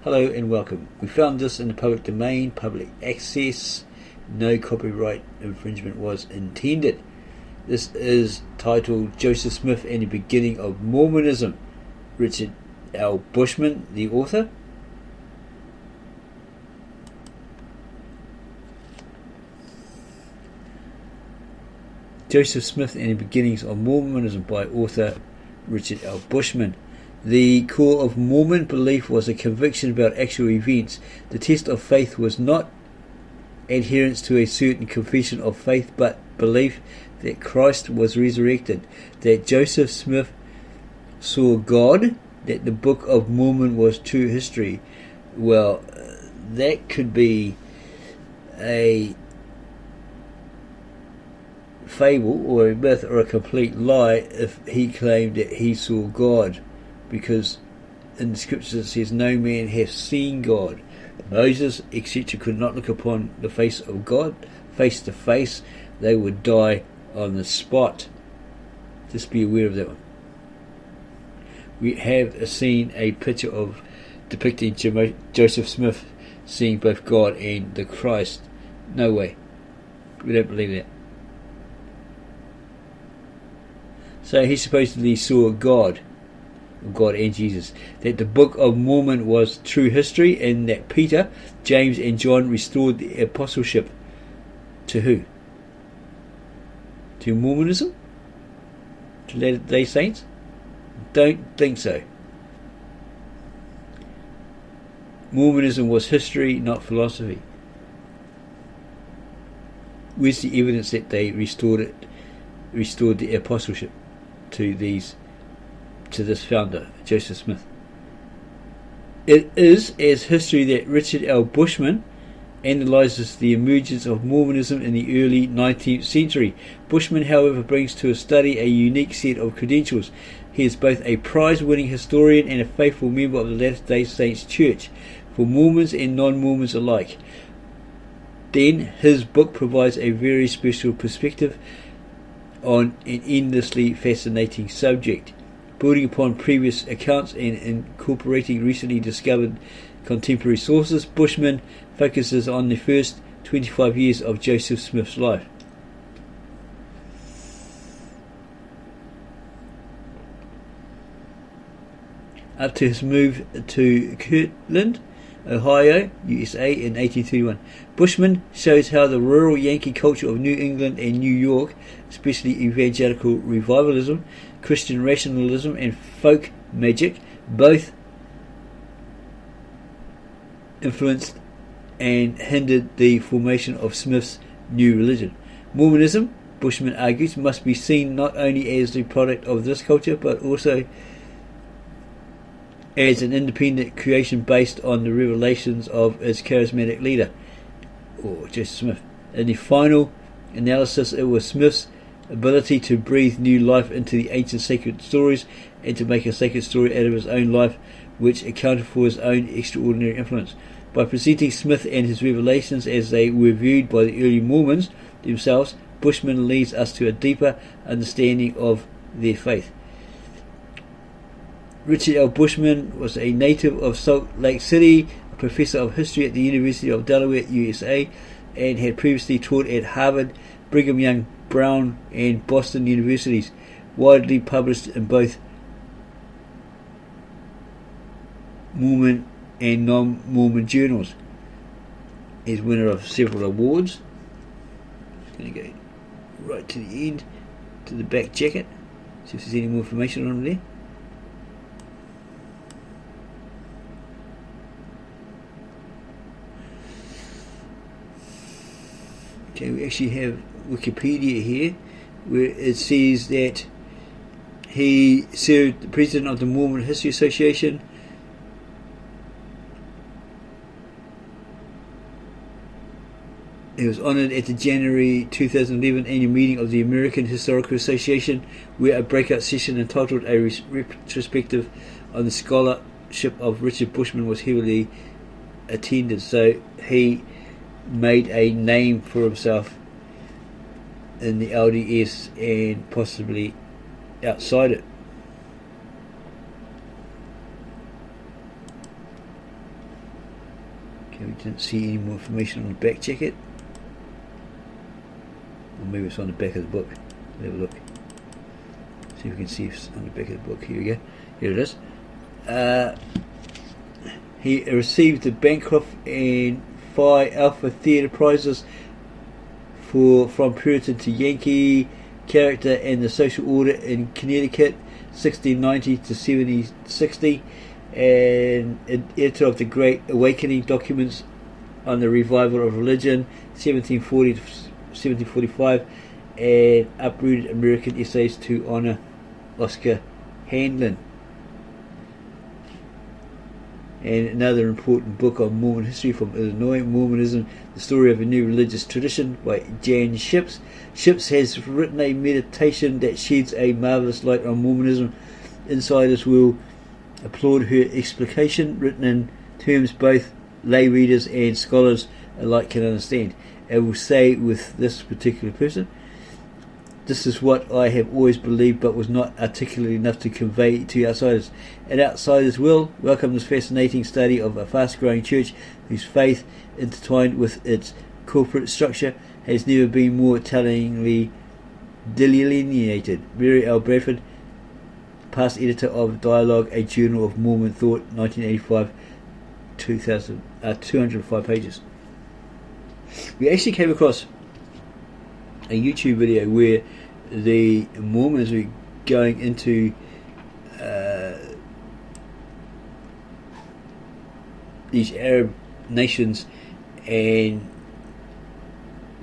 Hello and welcome. We found this in the public domain, public access. No copyright infringement was intended. This is titled Joseph Smith and the Beginning of Mormonism. Richard L. Bushman, the author. Joseph Smith and the Beginnings of Mormonism by author Richard L. Bushman. The core of Mormon belief was a conviction about actual events. The test of faith was not adherence to a certain confession of faith, but belief that Christ was resurrected, that Joseph Smith saw God, that the Book of Mormon was true history. Well, that could be a fable or a myth or a complete lie if he claimed that he saw God, because in the scriptures it says no man hath seen God. Moses, etc., could not look upon the face of God face to face. They would die on the spot. Just be aware of that one. We have seen a picture of depicting Joseph Smith seeing both God and the Christ. No way. We don't believe that. So he supposedly saw God and Jesus, that the Book of Mormon was true history, and that Peter, James and John restored the apostleship to who? To Mormonism? To Latter-day Saints? Don't think so. Mormonism was history, not philosophy. Where's the evidence that they restored the apostleship to this founder, Joseph Smith? It is as history that Richard L. Bushman analyzes the emergence of Mormonism in the early 19th century. Bushman, however, brings to a study a unique set of credentials. He is both a prize-winning historian and a faithful member of the Latter-day Saints Church, for Mormons and non-Mormons alike. Then, his book provides a very special perspective on an endlessly fascinating subject. Building upon previous accounts and incorporating recently discovered contemporary sources, Bushman focuses on the first 25 years of Joseph Smith's life. Up to his move to Kirtland, Ohio, USA in 1831. Bushman shows how the rural Yankee culture of New England and New York, especially evangelical revivalism, Christian rationalism and folk magic, both influenced and hindered the formation of Smith's new religion. Mormonism, Bushman argues, must be seen not only as the product of this culture, but also as an independent creation based on the revelations of its charismatic leader, or Joseph Smith. In the final analysis, it was Smith's ability to breathe new life into the ancient sacred stories and to make a sacred story out of his own life, which accounted for his own extraordinary influence. By presenting Smith and his revelations as they were viewed by the early Mormons themselves, Bushman leads us to a deeper understanding of their faith. Richard L. Bushman was a native of Salt Lake City, a professor of history at the University of Delaware, USA, and had previously taught at Harvard, Brigham Young, Brown, and Boston universities, widely published in both Mormon and non-Mormon journals. He's winner of several awards. Just going to go right to the end, to the back jacket, see if there's any more information on there. Okay, we actually have Wikipedia here, where it says that he served the president of the Mormon History Association. He was honoured at the January 2011 annual meeting of the American Historical Association, where a breakout session entitled A Retrospective on the Scholarship of Richard Bushman was heavily attended. So he made a name for himself in the LDS and possibly outside it. Okay, we didn't see any more information on the back. Check it. Or maybe it's on the back of the book. Have a look. See if we can see if it's on the back of the book. Here we go. Here it is. He received the Bancroft and Phi Alpha Theatre prizes from Puritan to Yankee character and the social order in Connecticut, 1690 to 1760, and editor of the Great Awakening documents on the revival of religion, 1740 to 1745, and uprooted American essays to honor Oscar Handlin. And another important book on Mormon history from Illinois, Mormonism, The Story of a New Religious Tradition, by Jan Ships. Ships has written a meditation that sheds a marvelous light on Mormonism. Insiders will applaud her explication, written in terms both lay readers and scholars alike can understand. I will say with this particular person, this is what I have always believed but was not articulate enough to convey to outsiders. And outsiders will welcome this fascinating study of a fast-growing church whose faith, intertwined with its corporate structure, has never been more tellingly delineated. Mary L. Bradford, past editor of Dialogue, a Journal of Mormon Thought, 1985, 205 pages. We actually came across a YouTube video where the Mormons were going into these Arab nations and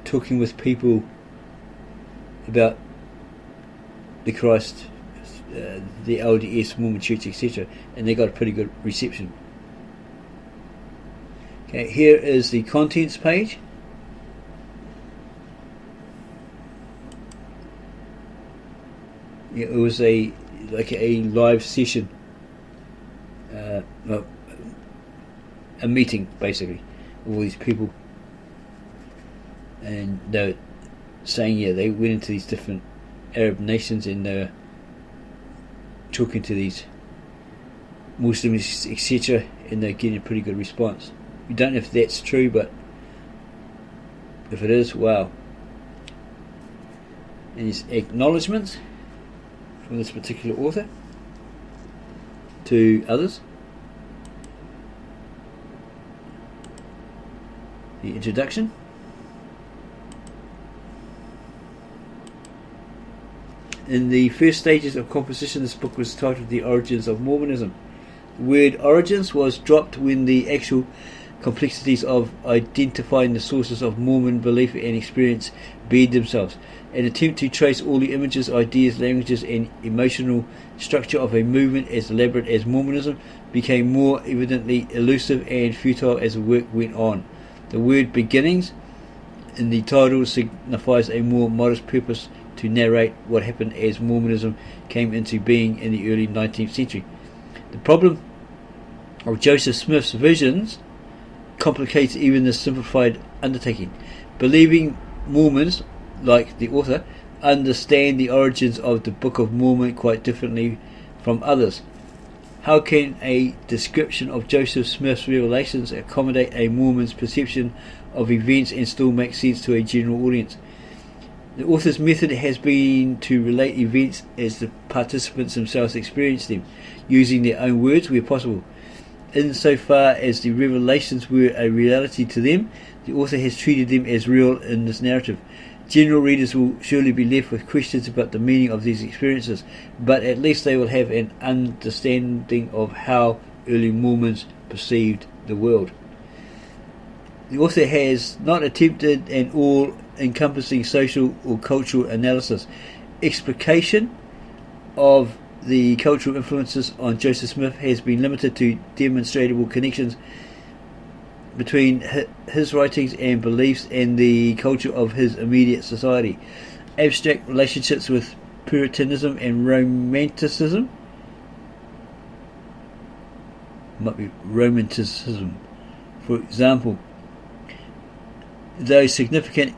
talking with people about the Christ, the LDS, Mormon Church, etc., and they got a pretty good reception. Okay, here is the contents page. It was a live session, a meeting basically, of all these people, and they were saying, they went into these different Arab nations and they were talking to these Muslims, etc., and they're getting a pretty good response. We don't know if that's true, but if it is, wow. And these acknowledgements from this particular author to others. The introduction. In the first stages of composition, this book was titled The Origins of Mormonism. The word origins was dropped when the actual complexities of identifying the sources of Mormon belief and experience bared themselves. An attempt to trace all the images, ideas, languages, and emotional structure of a movement as elaborate as Mormonism became more evidently elusive and futile as the work went on. The word beginnings in the title signifies a more modest purpose to narrate what happened as Mormonism came into being in the early 19th century. The problem of Joseph Smith's visions complicates even this simplified undertaking. Believing Mormons, like the author, understand the origins of the Book of Mormon quite differently from others. How can a description of Joseph Smith's revelations accommodate a Mormon's perception of events and still make sense to a general audience? The author's method has been to relate events as the participants themselves experience them, using their own words where possible. Insofar as the revelations were a reality to them, the author has treated them as real in this narrative. General readers will surely be left with questions about the meaning of these experiences, but at least they will have an understanding of how early Mormons perceived the world. The author has not attempted an all-encompassing social or cultural analysis. Explication of the cultural influences on Joseph Smith has been limited to demonstrable connections between his writings and beliefs and the culture of his immediate society. Abstract relationships with Puritanism and Romanticism, might be Romanticism, for example, though significant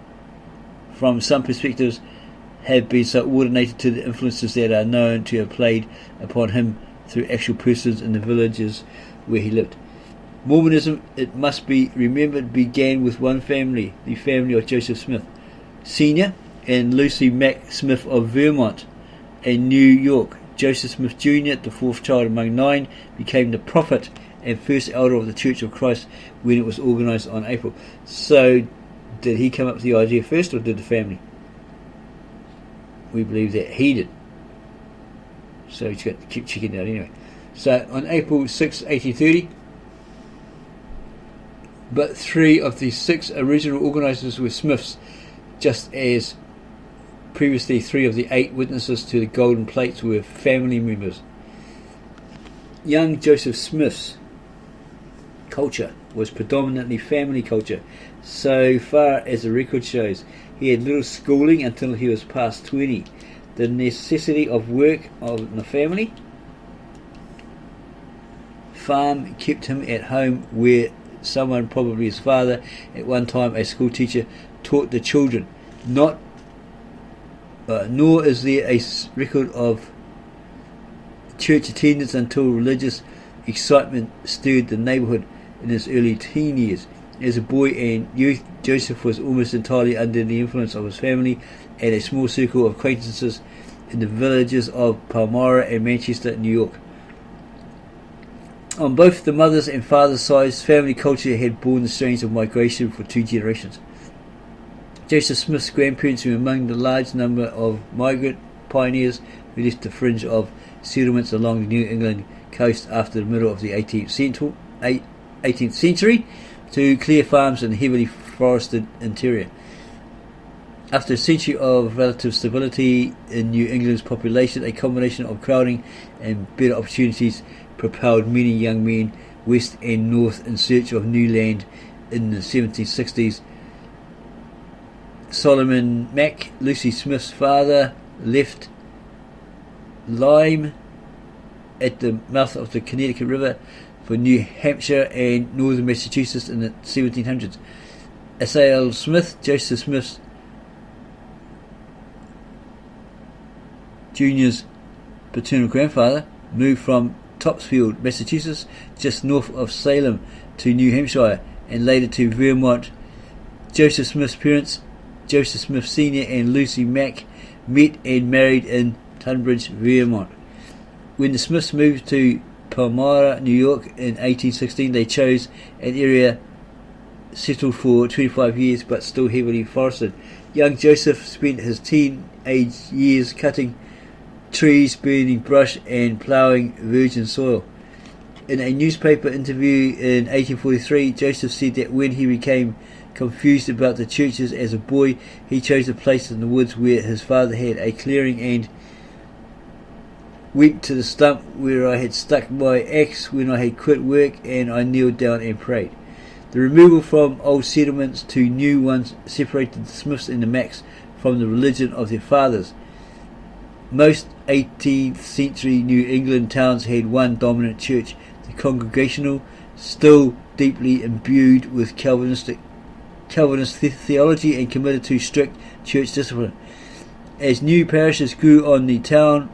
from some perspectives, have been subordinated to the influences that are known to have played upon him through actual persons in the villages where he lived. Mormonism, it must be remembered, began with one family, the family of Joseph Smith Sr. and Lucy Mack Smith of Vermont and New York. Joseph Smith Jr., the fourth child among 9, became the prophet and first elder of the Church of Christ when it was organised on April. So, did he come up with the idea first, or did the family? We believe that he did. So he's got to keep checking that anyway. So on April 6, 1830, but 3 of the 6 original organisers were Smiths, just as previously 3 of the 8 witnesses to the golden plates were family members. Young Joseph Smith's culture was predominantly family culture, so far as the record shows. He had little schooling until he was past 20. The necessity of work of the family farm kept him at home, where someone, probably his father, at one time a school teacher, taught the children. Nor is there a record of church attendance until religious excitement stirred the neighbourhood in his early teen years. As a boy and youth, Joseph was almost entirely under the influence of his family and a small circle of acquaintances in the villages of Palmyra and Manchester, New York. On both the mother's and father's sides, family culture had borne the strains of migration for 2 generations. Joseph Smith's grandparents were among the large number of migrant pioneers who left the fringe of settlements along the New England coast after the middle of the 18th century to clear farms in the heavily forested interior. After a century of relative stability in New England's population, a combination of crowding and better opportunities propelled many young men west and north in search of new land. In the 1760s, Solomon Mack, Lucy Smith's father, left Lyme at the mouth of the Connecticut River for New Hampshire and northern Massachusetts in the 1700s. S.A.L. Smith, Joseph Smith Jr.'s paternal grandfather, moved from Topsfield, Massachusetts, just north of Salem, to New Hampshire and later to Vermont. Joseph Smith's parents, Joseph Smith Sr. and Lucy Mack, met and married in Tunbridge, Vermont. When the Smiths moved to Palmyra, New York in 1816, they chose an area settled for 25 years but still heavily forested. Young Joseph spent his teenage years cutting trees, burning brush and ploughing virgin soil. In a newspaper interview in 1843, Joseph said that when he became confused about the churches as a boy, he chose a place in the woods where his father had a clearing and went to the stump where I had stuck my axe when I had quit work, and I kneeled down and prayed. The removal from old settlements to new ones separated the Smiths and the Macks from the religion of their fathers. Most 18th century New England towns had one dominant church, the Congregational, still deeply imbued with Calvinist theology and committed to strict church discipline. As new parishes grew on the town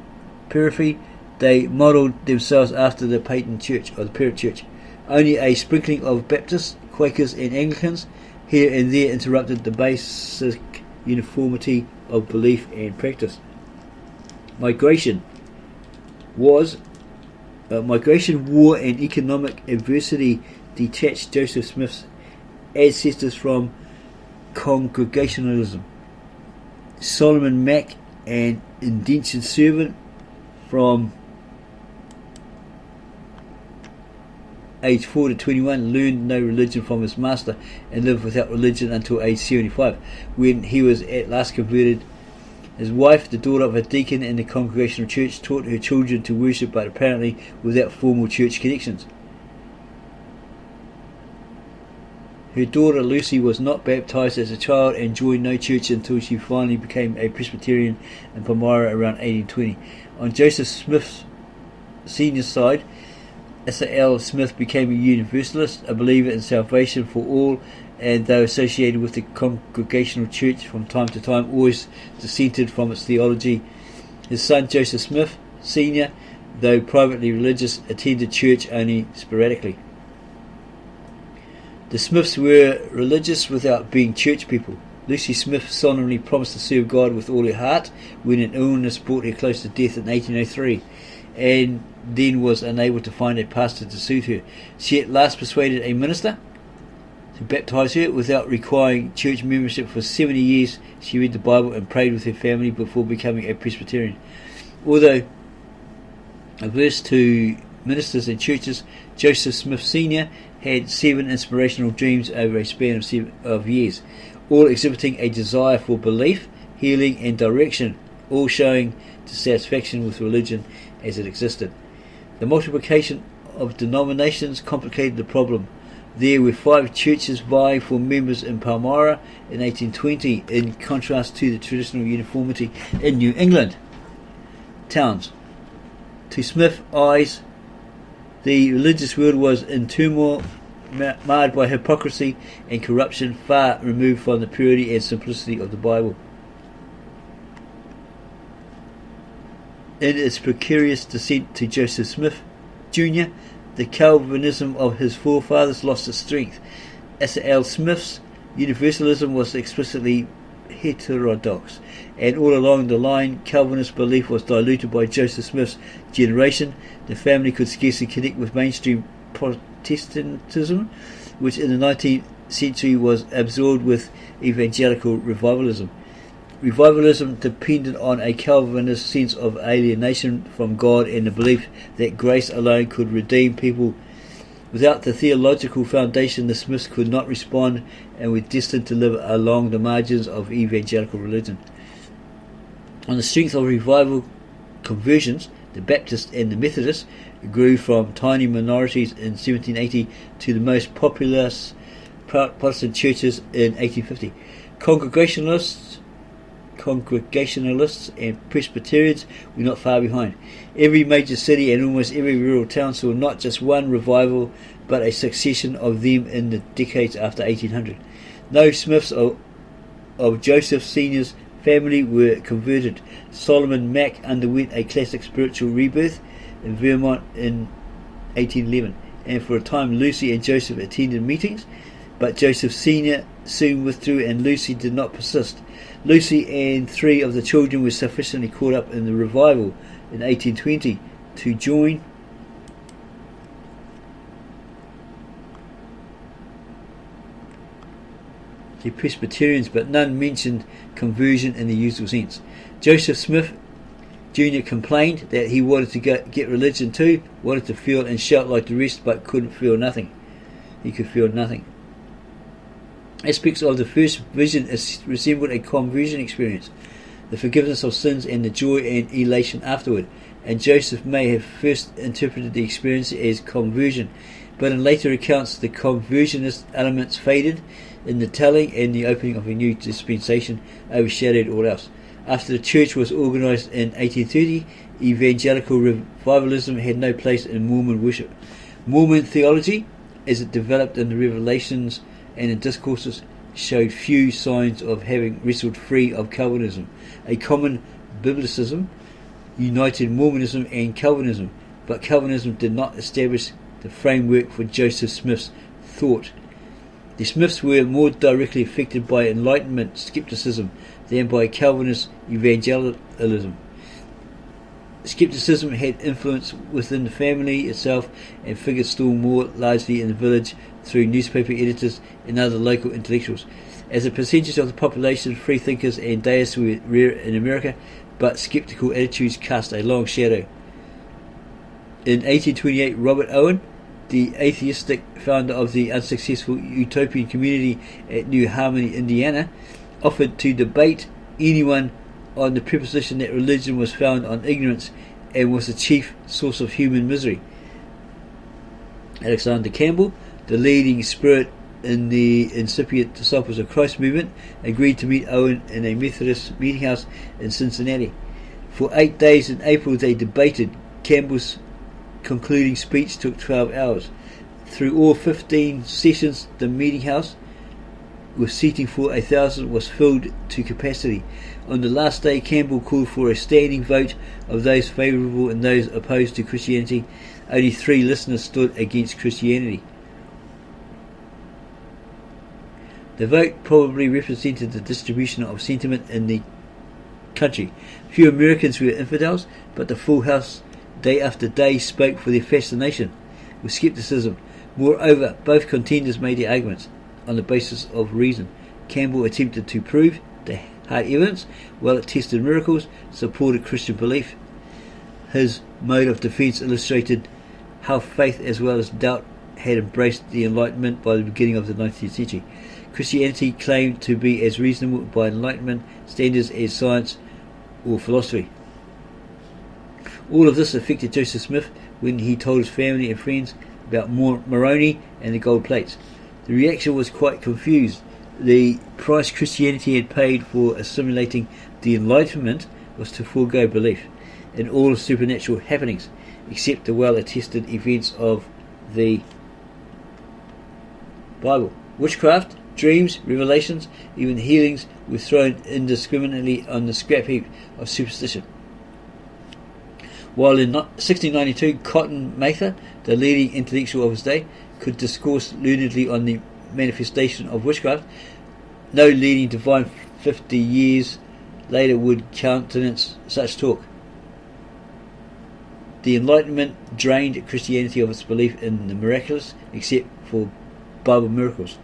periphery, they modelled themselves after the patent church, or the parent church. Only a sprinkling of Baptists, Quakers and Anglicans here and there interrupted the basic uniformity of belief and practice. Migration, war and economic adversity detached Joseph Smith's ancestors from Congregationalism. Solomon Mack, an indentured servant from age 4 to 21, learned no religion from his master and lived without religion until age 75, when he was at last converted. His wife, the daughter of a deacon in the Congregational Church, taught her children to worship, but apparently without formal church connections. Her daughter Lucy was not baptized as a child and joined no church until she finally became a Presbyterian in Palmyra around 1820. On Joseph Smith's senior side, S.A.L. Smith became a Universalist, a believer in salvation for all, and though associated with the Congregational Church from time to time, always dissented from its theology. His son Joseph Smith Sr., though privately religious, attended church only sporadically. The Smiths were religious without being church people. Lucy Smith solemnly promised to serve God with all her heart when an illness brought her close to death in 1803, and then was unable to find a pastor to suit her. She at last persuaded a minister to baptize her without requiring church membership. For 70 years she read the Bible and prayed with her family before becoming a Presbyterian. Although averse to ministers and churches, Joseph Smith Sr. had 7 inspirational dreams over a span of years, all exhibiting a desire for belief, healing and direction, all showing dissatisfaction with religion as it existed. The multiplication of denominations complicated the problem. There were 5 churches vying for members in Palmyra in 1820, in contrast to the traditional uniformity in New England towns. To Smith's eyes, the religious world was in turmoil, marred by hypocrisy and corruption, far removed from the purity and simplicity of the Bible. In its precarious descent to Joseph Smith Jr., the Calvinism of his forefathers lost its strength. Asa L. Smith's universalism was explicitly heterodox, and all along the line Calvinist belief was diluted by Joseph Smith's generation. The family could scarcely connect with mainstream Protestantism, which in the 19th century was absorbed with evangelical revivalism. Revivalism depended on a Calvinist sense of alienation from God and the belief that grace alone could redeem people. Without the theological foundation, the Smiths could not respond and were destined to live along the margins of evangelical religion. On the strength of revival conversions, the Baptists and the Methodists grew from tiny minorities in 1780 to the most populous Protestant churches in 1850. Congregationalists and Presbyterians were not far behind. Every major city and almost every rural town saw not just one revival, but a succession of them in the decades after 1800. No Smiths of Joseph Sr.'s family were converted. Solomon Mack underwent a classic spiritual rebirth in Vermont in 1811, and for a time Lucy and Joseph attended meetings, but Joseph Sr. soon withdrew and Lucy did not persist. Lucy and 3 of the children were sufficiently caught up in the revival in 1820 to join the Presbyterians, but none mentioned conversion in the usual sense. Joseph Smith Jr. complained that he wanted to get religion too, wanted to feel and shout like the rest, but couldn't feel nothing. He could feel nothing. Aspects of the first vision resembled a conversion experience, the forgiveness of sins and the joy and elation afterward, and Joseph may have first interpreted the experience as conversion, but in later accounts the conversionist elements faded in the telling, and the opening of a new dispensation overshadowed all else. After the church was organized in 1830, evangelical revivalism had no place in Mormon worship. Mormon theology, as it developed in the Revelations and in discourses, showed few signs of having wrestled free of Calvinism. A common biblicism united Mormonism and Calvinism, but Calvinism did not establish the framework for Joseph Smith's thought. The Smiths were more directly affected by Enlightenment skepticism than by Calvinist evangelicalism. Skepticism had influence within the family itself and figured still more largely in the village through newspaper editors and other local intellectuals. As a percentage of the population, free thinkers and deists were rare in America, but skeptical attitudes cast a long shadow. In 1828, Robert Owen, the atheistic founder of the unsuccessful Utopian community at New Harmony, Indiana, offered to debate anyone on the proposition that religion was founded on ignorance and was the chief source of human misery. Alexander Campbell, the leading spirit in the incipient Disciples of Christ movement, agreed to meet Owen in a Methodist meeting house in Cincinnati. For 8 days in April they debated. Campbell's concluding speech took 12 hours. Through all 15 sessions, the meeting house, with seating for 1,000, was filled to capacity. On the last day, Campbell called for a standing vote of those favourable and those opposed to Christianity. Only 3 listeners stood against Christianity. The vote probably represented the distribution of sentiment in the country. Few Americans were infidels, but the full House day after day spoke for their fascination with skepticism. Moreover, both contenders made their arguments on the basis of reason. Campbell attempted to prove the hard evidence, while it tested miracles, supported Christian belief. His mode of defence illustrated how faith as well as doubt had embraced the Enlightenment by the beginning of the 19th century. Christianity claimed to be as reasonable by Enlightenment standards as science or philosophy. All of this affected Joseph Smith when he told his family and friends about Moroni and the gold plates. The reaction was quite confused. The price Christianity had paid for assimilating the Enlightenment was to forego belief in all supernatural happenings, except the well-attested events of the Bible. Witchcraft, dreams, revelations, even healings were thrown indiscriminately on the scrap heap of superstition. While in 1692 Cotton Mather, the leading intellectual of his day, could discourse learnedly on the manifestation of witchcraft, no leading divine 50 years later would countenance such talk. The Enlightenment drained Christianity of its belief in the miraculous, except for Bible miracles.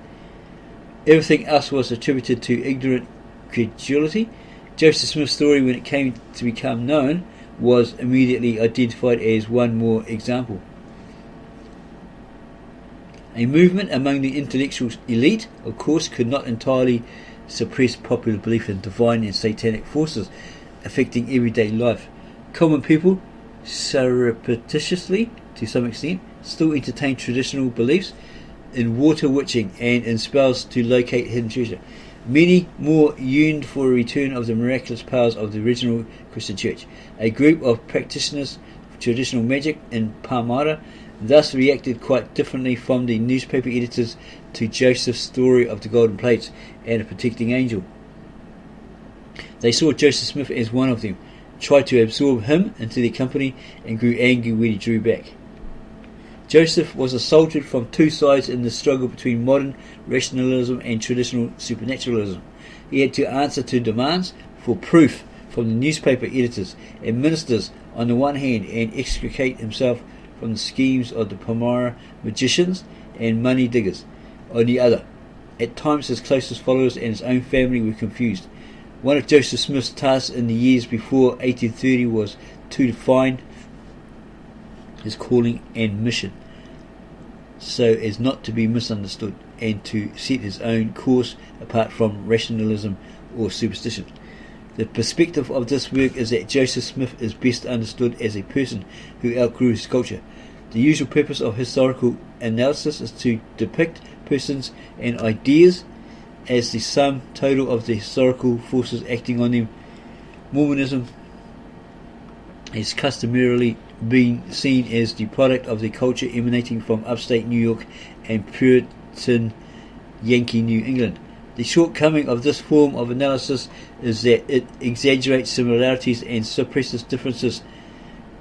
Everything else was attributed to ignorant credulity. Joseph Smith's story, when it came to become known, was immediately identified as one more example. A movement among the intellectual elite, of course, could not entirely suppress popular belief in divine and satanic forces affecting everyday life. Common people, surreptitiously to some extent, still entertain traditional beliefs in water witching and in spells to locate hidden treasure. Many more yearned for a return of the miraculous powers of the original Christian Church. A group of practitioners of traditional magic in Palmyra thus reacted quite differently from the newspaper editors to Joseph's story of the golden plates and a protecting angel. They saw Joseph Smith as one of them, tried to absorb him into their company, and grew angry when he drew back. Joseph was assaulted from two sides in the struggle between modern rationalism and traditional supernaturalism. He had to answer to demands for proof from the newspaper editors and ministers on the one hand, and extricate himself from the schemes of the Palmyra magicians and money diggers on the other. At times his closest followers and his own family were confused. One of Joseph Smith's tasks in the years before 1830 was to define his calling and mission so as not to be misunderstood, and to set his own course apart from rationalism or superstition. The perspective of this work is that Joseph Smith is best understood as a person who outgrew his culture. The usual purpose of historical analysis is to depict persons and ideas as the sum total of the historical forces acting on them. Mormonism has customarily been seen as the product of the culture emanating from upstate New York and Puritan Yankee New England. The shortcoming of this form of analysis is that it exaggerates similarities and suppresses differences.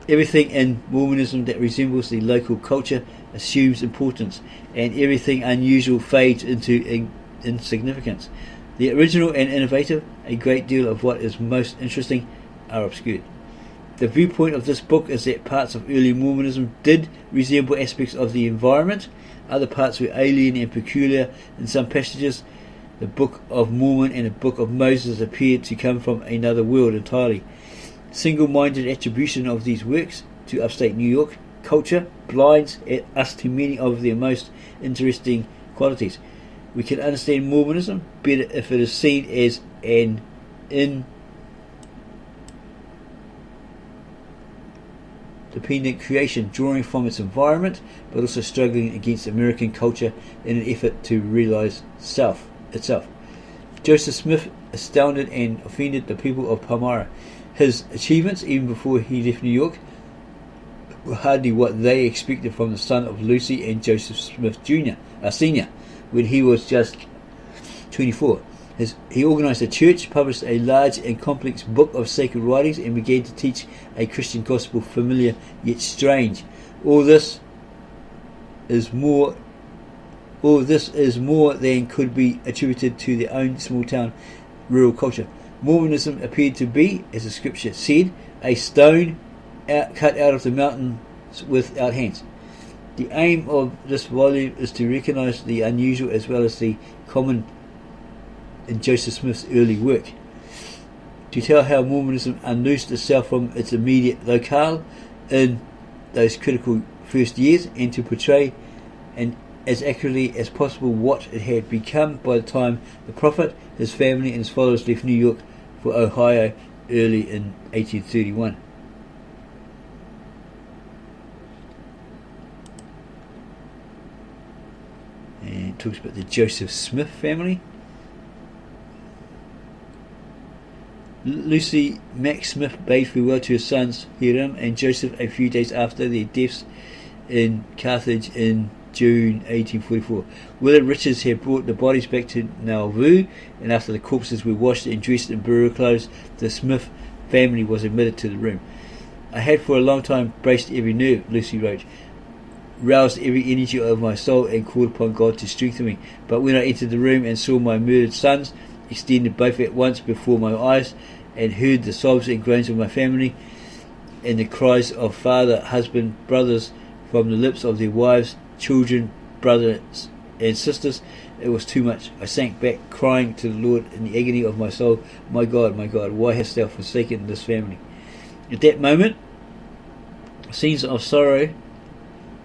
Everything in Mormonism that resembles the local culture assumes importance, and everything unusual fades into insignificance. The original and innovative, a great deal of what is most interesting, are obscured. The viewpoint of this book is that parts of early Mormonism did resemble aspects of the environment, other parts were alien and peculiar. In some passages, the Book of Mormon and the Book of Moses appeared to come from another world entirely. Single-minded attribution of these works to upstate New York culture blinds us to many of their most interesting qualities. We can understand Mormonism better if it is seen as an independent creation drawing from its environment, but also struggling against American culture in an effort to realize itself. Joseph Smith astounded and offended the people of Palmyra. His achievements, even before he left New York, were hardly what they expected from the son of Lucy and Joseph Smith Sr., when he was just 24. He organized a church, published a large and complex book of sacred writings, and began to teach a Christian gospel familiar yet strange. All this All this is more than could be attributed to their own small town rural culture. Mormonism appeared to be, as the scripture said, a stone cut out of the mountains without hands. The aim of this volume is to recognize the unusual as well as the common in Joseph Smith's early work, to tell how Mormonism unloosed itself from its immediate locale in those critical first years, and to portray as accurately as possible what it had become by the time the prophet, his family and his followers left New York for Ohio early in 1831. And it talks about the Joseph Smith family. Lucy Max Smith bade farewell to her sons Hiram and Joseph a few days after their deaths in Carthage in June 1844. Willard Richards had brought the bodies back to Nauvoo, and after the corpses were washed and dressed in burial clothes, the Smith family was admitted to the room. I had for a long time braced every nerve, Lucy wrote, roused every energy of my soul and called upon God to strengthen me. But when I entered the room and saw my murdered sons extended both at once before my eyes, and heard the sobs and groans of my family and the cries of father, husband, brothers from the lips of their wives, children, brothers and sisters, it was too much. I sank back, crying to the Lord in the agony of my soul, my God, why hast thou forsaken this family? At that moment, scenes of sorrow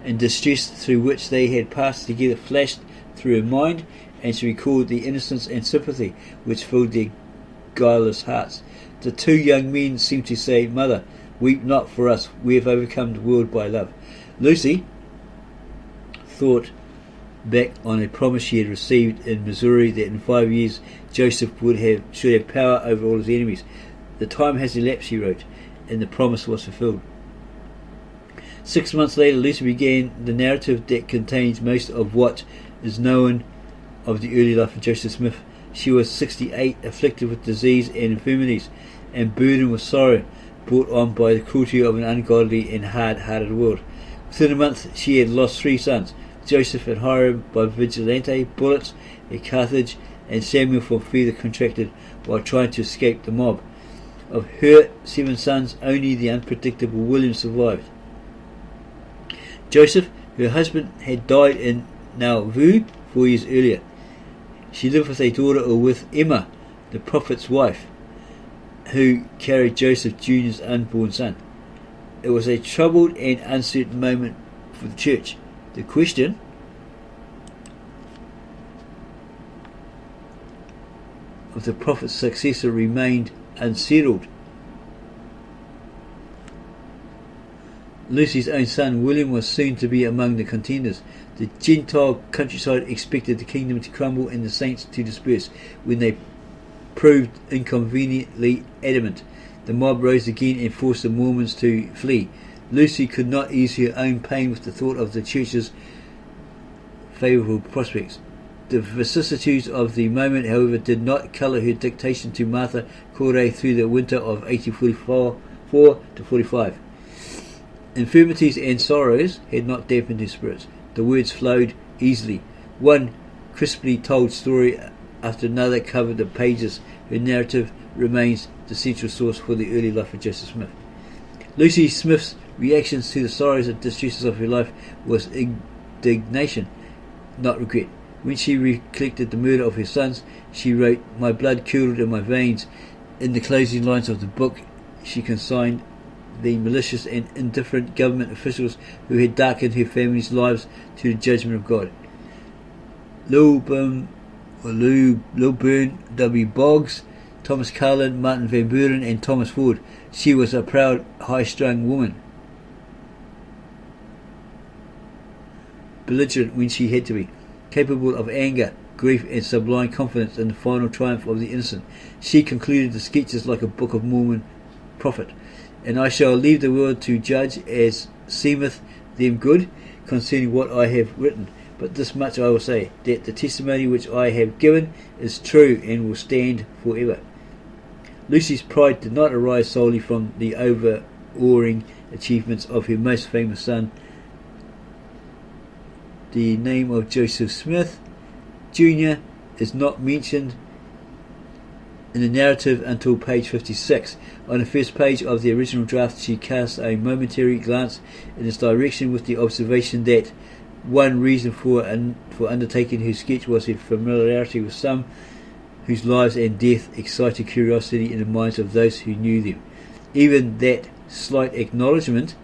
and distress through which they had passed together flashed through her mind, and she recalled the innocence and sympathy which filled their guileless hearts. The two young men seemed to say, Mother, weep not for us, we have overcome the world by love. Lucy thought back on a promise she had received in Missouri that in 5 years Joseph should have power over all his enemies. The time has elapsed, she wrote, and the promise was fulfilled. 6 months later, Lucy began the narrative that contains most of what is known of the early life of Joseph Smith. She was 68, afflicted with disease and infirmities, and burdened with sorrow brought on by the cruelty of an ungodly and hard-hearted world. Within a month she had lost 3 sons, Joseph and Hiram by vigilante bullets at Carthage, and Samuel from fever contracted while trying to escape the mob. Of her 7 sons, only the unpredictable William survived. Joseph, her husband, had died in Nauvoo 4 years earlier. She lived with a daughter, or with Emma, the prophet's wife, who carried Joseph Jr.'s unborn son. It was a troubled and uncertain moment for the church. The question of the prophet's successor remained unsettled. Lucy's own son William was soon to be among the contenders. The Gentile countryside expected the kingdom to crumble and the saints to disperse. When they proved inconveniently adamant, the mob rose again and forced the Mormons to flee. Lucy could not ease her own pain with the thought of the church's favourable prospects. The vicissitudes of the moment, however, did not colour her dictation to Martha Corday through the winter of 1844 to 45. Infirmities and sorrows had not dampened her spirits. The words flowed easily. One crisply told story after another covered the pages. Her narrative remains the central source for the early life of Joseph Smith. Lucy Smith's reactions to the sorrows and distresses of her life was indignation, not regret. When she recollected the murder of her sons, she wrote, "My blood curdled in my veins." In the closing lines of the book, she consigned the malicious and indifferent government officials who had darkened her family's lives to the judgment of God. Lilburn W. Boggs, Thomas Carlin, Martin Van Buren, and Thomas Ford. She was a proud, high-strung woman, belligerent when she had to be, capable of anger, grief, and sublime confidence in the final triumph of the innocent. She concluded the sketches like a Book of Mormon prophet. "And I shall leave the world to judge as seemeth them good concerning what I have written. But this much I will say, that the testimony which I have given is true and will stand forever." Lucy's pride did not arise solely from the overawing achievements of her most famous son, The name of Joseph Smith Jr. is not mentioned in the narrative until page 56. On the first page of the original draft, she cast a momentary glance in its direction with the observation that one reason for undertaking her sketch was her familiarity with some whose lives and death excited curiosity in the minds of those who knew them. Even that slight acknowledgement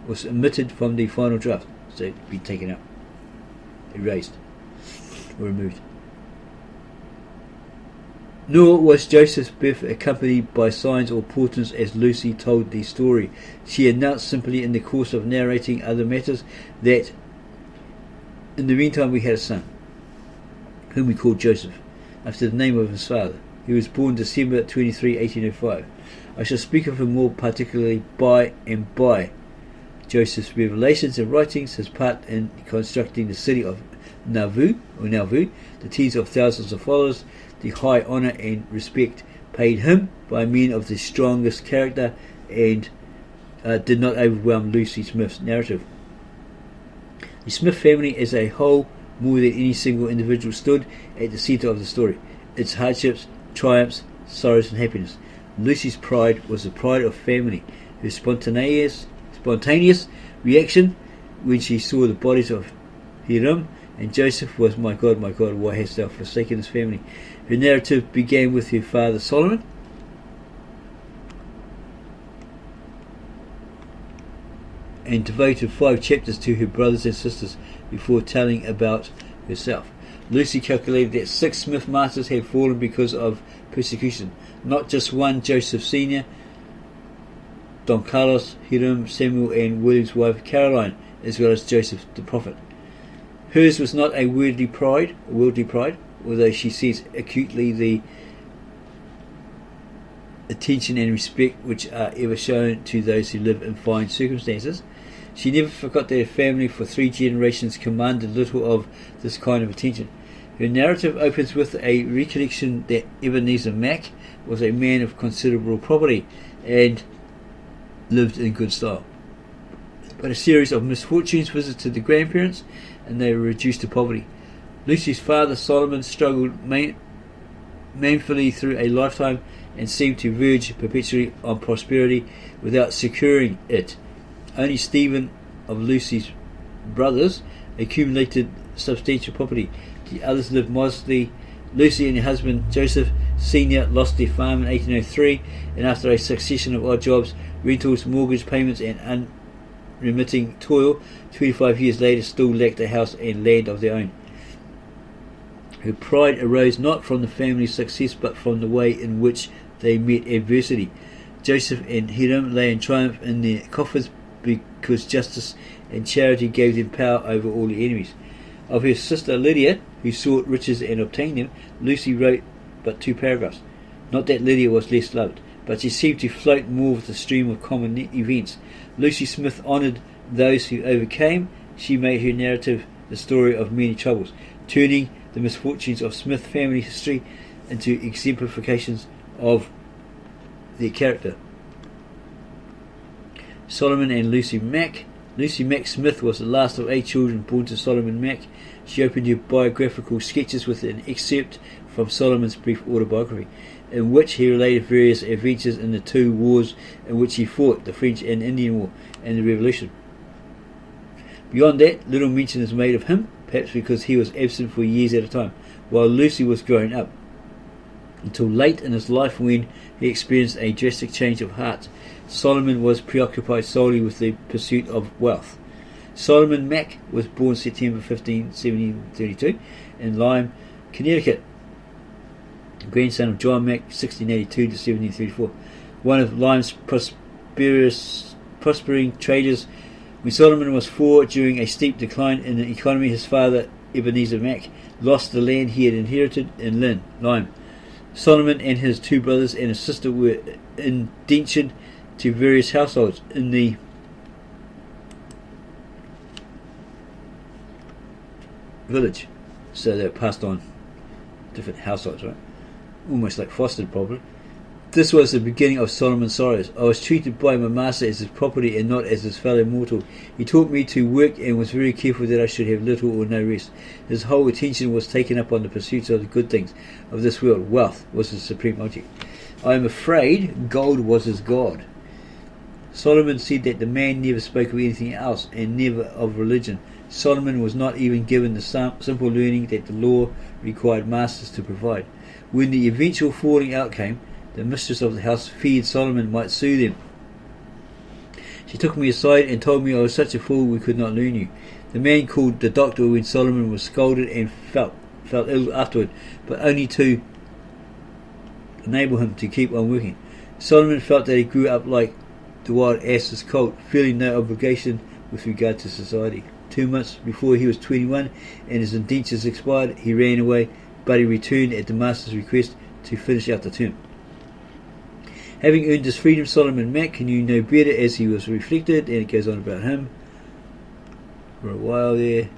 was omitted from the final draft, so it be taken out, erased, or removed. Nor was Joseph's birth accompanied by signs or portents as Lucy told the story. She announced simply in the course of narrating other matters that in the meantime we had a son, whom we called Joseph, after the name of his father. He was born December 23, 1805. I shall speak of him more particularly by and by. Joseph's revelations and writings, his part in constructing the city of Nauvoo, the tens of thousands of followers, the high honour and respect paid him by men of the strongest character, and did not overwhelm Lucy Smith's narrative. The Smith family as a whole, more than any single individual, stood at the centre of the story, its hardships, triumphs, sorrows and happiness. Lucy's pride was the pride of family. Her spontaneous reaction when she saw the bodies of Hiram and Joseph was, my God, why hast thou forsaken this family? Her narrative began with her father Solomon, and devoted 5 chapters to her brothers and sisters before telling about herself. Lucy calculated that 6 Smith masters had fallen because of persecution, not just one, Joseph Sr., Don Carlos, Hiram, Samuel and William's wife Caroline, as well as Joseph the prophet. Hers was not a worldly pride, although she sees acutely the attention and respect which are ever shown to those who live in fine circumstances. She never forgot that her family for 3 generations commanded little of this kind of attention. Her narrative opens with a recollection that Ebenezer Mack was a man of considerable property and lived in good style. But a series of misfortunes visited the grandparents and they were reduced to poverty. Lucy's father Solomon struggled manfully through a lifetime and seemed to verge perpetually on prosperity without securing it. Only Stephen of Lucy's brothers accumulated substantial property. The others lived modestly. Lucy and her husband Joseph Sr. lost their farm in 1803, and after a succession of odd jobs, rentals, mortgage payments and unremitting toil, 25 years later still lacked a house and land of their own. Her pride arose not from the family's success but from the way in which they met adversity. Joseph and Hiram lay in triumph in their coffers because justice and charity gave them power over all their enemies. Of her sister Lydia, who sought riches and obtained them, Lucy wrote but 2 paragraphs. Not that Lydia was less loved, but she seemed to float more with the stream of common events. Lucy Smith honoured those who overcame. She made her narrative the story of many troubles, turning the misfortunes of Smith family history into exemplifications of their character. Solomon and Lucy Mack. Lucy Mack Smith was the last of 8 children born to Solomon Mack. She opened her biographical sketches with an excerpt from Solomon's brief autobiography, in which he related various adventures in the 2 wars in which he fought, the French and Indian War and the Revolution. Beyond that, little mention is made of him, perhaps because he was absent for years at a time, while Lucy was growing up, until late in his life when he experienced a drastic change of heart. Solomon was preoccupied solely with the pursuit of wealth. Solomon Mack was born September 15, 1732 in Lyme, Connecticut, grandson of John Mack, 1682 to 1734, one of Lyme's prospering traders. When Solomon was 4, during a steep decline in the economy, his father Ebenezer Mack lost the land he had inherited in Lyme. Solomon and his 2 brothers and his sister were indentured to various households in the village, so they were passed on different households, right? Almost like fostered, probably. This was the beginning of Solomon's sorrows. I was treated by my master as his property and not as his fellow mortal. He taught me to work and was very careful that I should have little or no rest. His whole attention was taken up on the pursuits of the good things of this world. Wealth was his supreme object. I am afraid gold was his god. Solomon said that the man never spoke of anything else and never of religion. Solomon was not even given the simple learning that the law required masters to provide. When the eventual falling out came, the mistress of the house feared Solomon might sue them. She took me aside and told me I was such a fool we could not learn you. The man called the doctor when Solomon was scolded and felt ill afterward, but only to enable him to keep on working. Solomon felt that he grew up like the wild ass's colt, feeling no obligation with regard to society. 2 months before he was 21 and his indentures expired, he ran away, but he returned at the master's request to finish out the term. Having earned his freedom, Solomon Mack knew no better as he was reflected, and it goes on about him for a while there.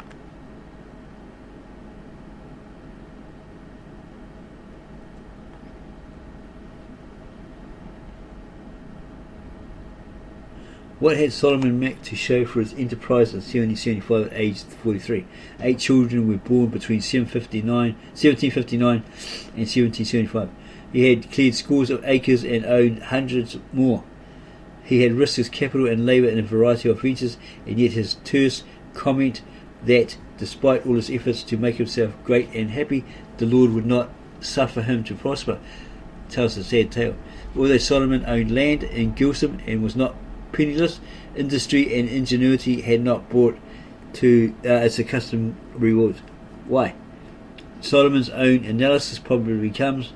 What had Solomon Mack to show for his enterprise in 1775 at age 43? 8 children were born between 1759 and 1775. He had cleared scores of acres and owned hundreds more. He had risked his capital and labour in a variety of ventures, and yet his terse comment that, despite all his efforts to make himself great and happy, the Lord would not suffer him to prosper, tells a sad tale. Although Solomon owned land in Gilsum and was not penniless, industry and ingenuity had not brought to its accustomed rewards. Why? Solomon's own analysis probably becomes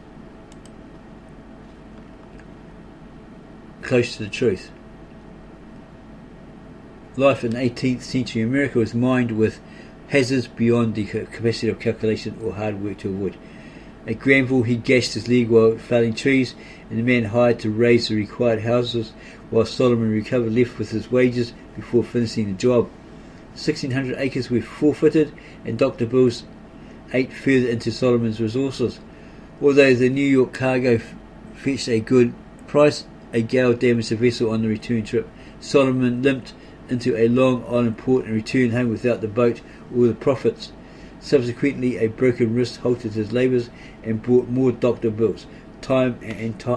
close to the truth. Life in 18th century America was mined with hazards beyond the capacity of calculation or hard work to avoid. At Granville he gashed his leg while felling trees, and the man hired to raise the required houses, while Solomon recovered left with his wages before finishing the job. 1,600 acres were forfeited, and Dr. Bills ate further into Solomon's resources. Although the New York cargo fetched a good price, a gale damaged the vessel on the return trip. Solomon limped into a Long Island port and returned home without the boat or the profits. Subsequently, a broken wrist halted his labours and brought more doctor bills. Time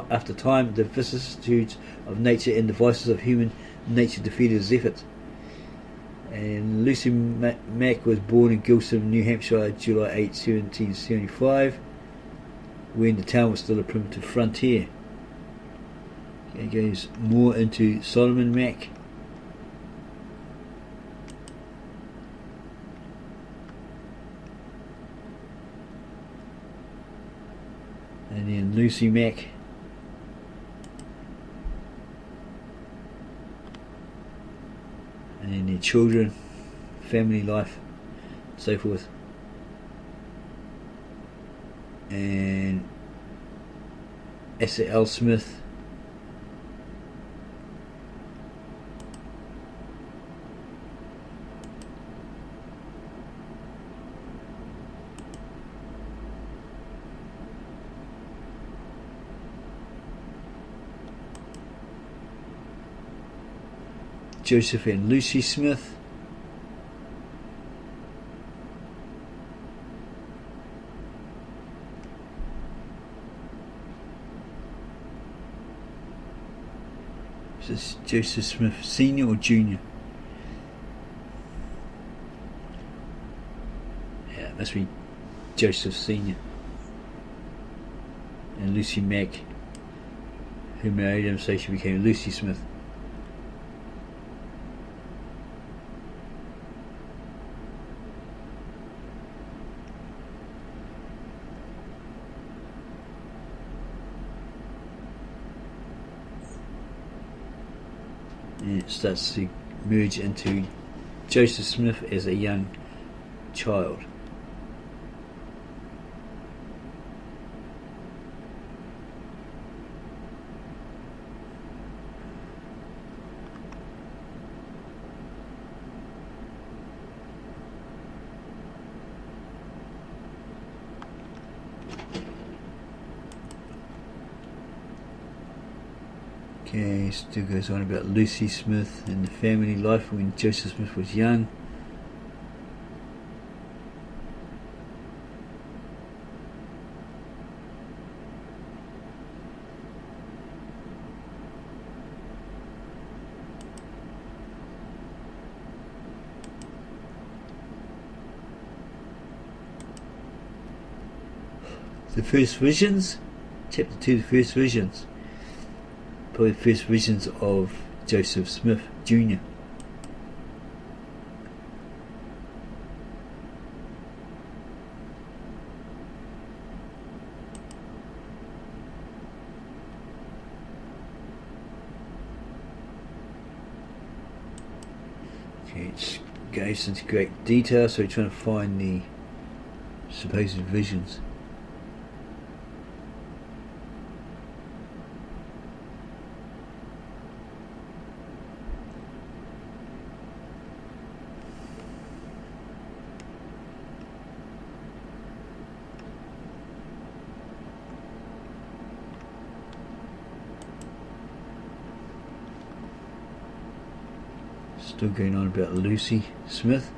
after time, the vicissitudes of nature and the vices of human nature defeated his efforts. And Lucy Mack was born in Gilsum, New Hampshire, July 8, 1775, when the town was still a primitive frontier. It goes more into Solomon Mack. And then Lucy Mack. And then their children, family life, so forth. And Asa L. Smith. Joseph and Lucy Smith. Is this Joseph Smith Senior or Junior? Yeah, it must be Joseph Senior. And Lucy Mack, who married him, so she became Lucy Smith. And it starts to merge into Joseph Smith as a young child. Okay, still goes on about Lucy Smith and the family life when Joseph Smith was young. The first visions, chapter 2, the first visions. Probably the first visions of Joseph Smith Jr. Okay, it goes into great detail, so we're trying to find the supposed visions. Still going on about Lucy Smith.